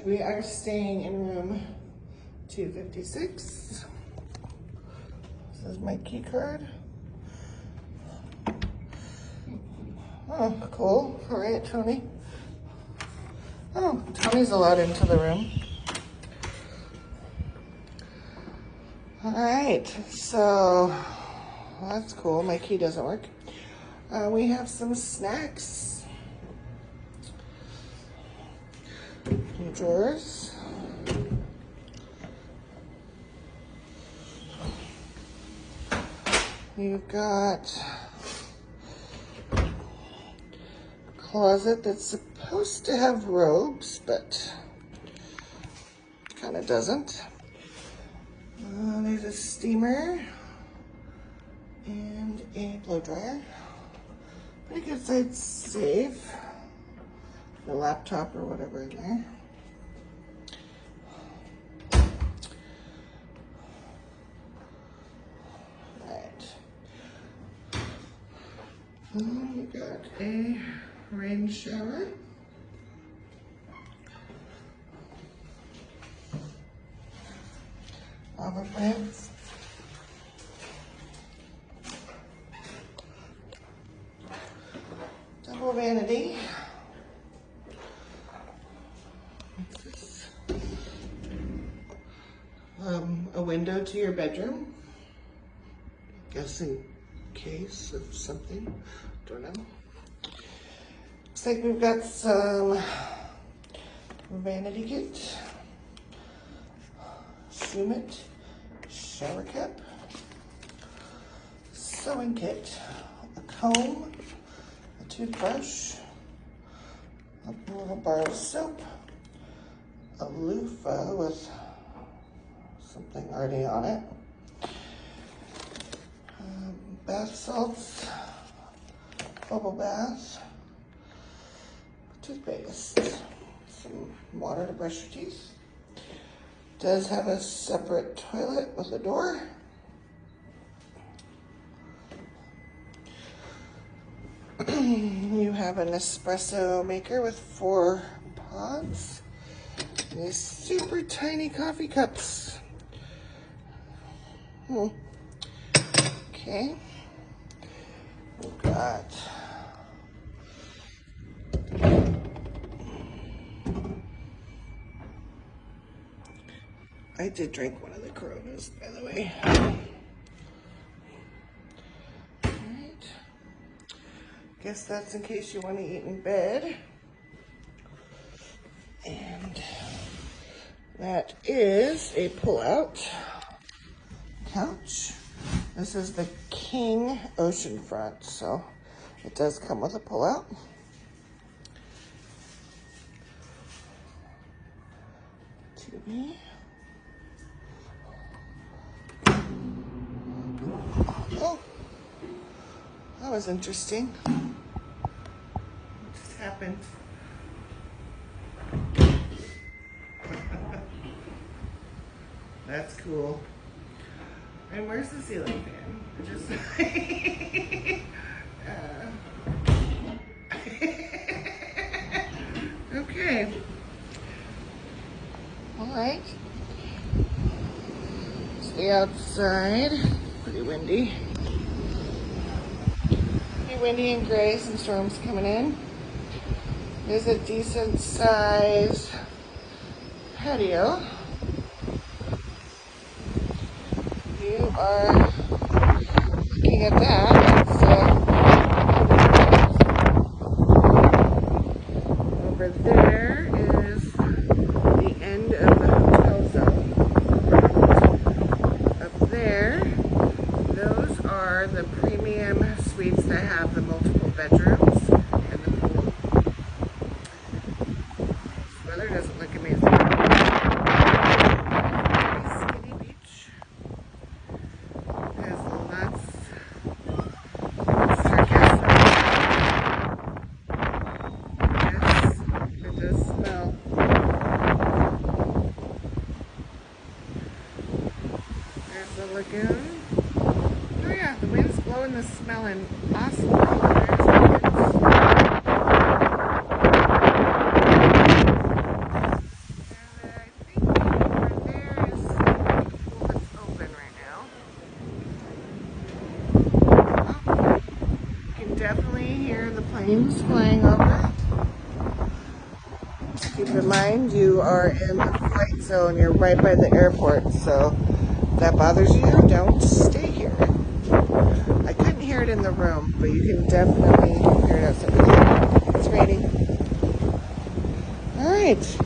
we are staying in room 256. This is my key card. Oh, cool. All right, Tony. Oh, Tony's allowed into the room. All right, so that's cool. My key doesn't work. We have some snacks. New drawers. You've got a closet that's supposed to have robes, but kind of doesn't. There's a steamer and a blow dryer. Pretty good size safe. The laptop or whatever in there. You got a rain shower. Ava plants. Double vanity. What's this? A window to your bedroom. Guessing case of something, don't know. Looks like we've got some vanity kit, shoe mitt, shower cap, sewing kit, a comb, a toothbrush, a little bar of soap, a loofah with something already on it, bath salts, bubble bath, toothpaste, some water to brush your teeth. Does have a separate toilet with a door. You have an espresso maker with 4 pods. And these super tiny coffee cups. Okay. We've got I did drink one of the Coronas, by the way. Alright. Guess that's in case you want to eat in bed. And that is a pull-out couch. This is the King Oceanfront, so it does come with a pull-out. TV. Oh, that was interesting. What just happened? That's cool. And where's the ceiling fan? Just okay. All right. Stay outside. Pretty windy. Pretty windy and gray. Some storms coming in. There's a decent size patio. You are looking at that. It's over there is the end of the hotel zone. Up there, those are the premium suites that have the multiple bedrooms and the pool. This weather doesn't look amazing. Skinny beach. There's lots of sargassum. Yes, it does smell. There's the lagoon. Oh yeah, the wind's blowing the smell in awesome colors. definitely hear the planes flying over. Keep in mind, you are in the flight zone. You're right by the airport, so if that bothers you, don't stay here. I couldn't hear it in the room, but you can definitely hear it outside. It's raining. All right.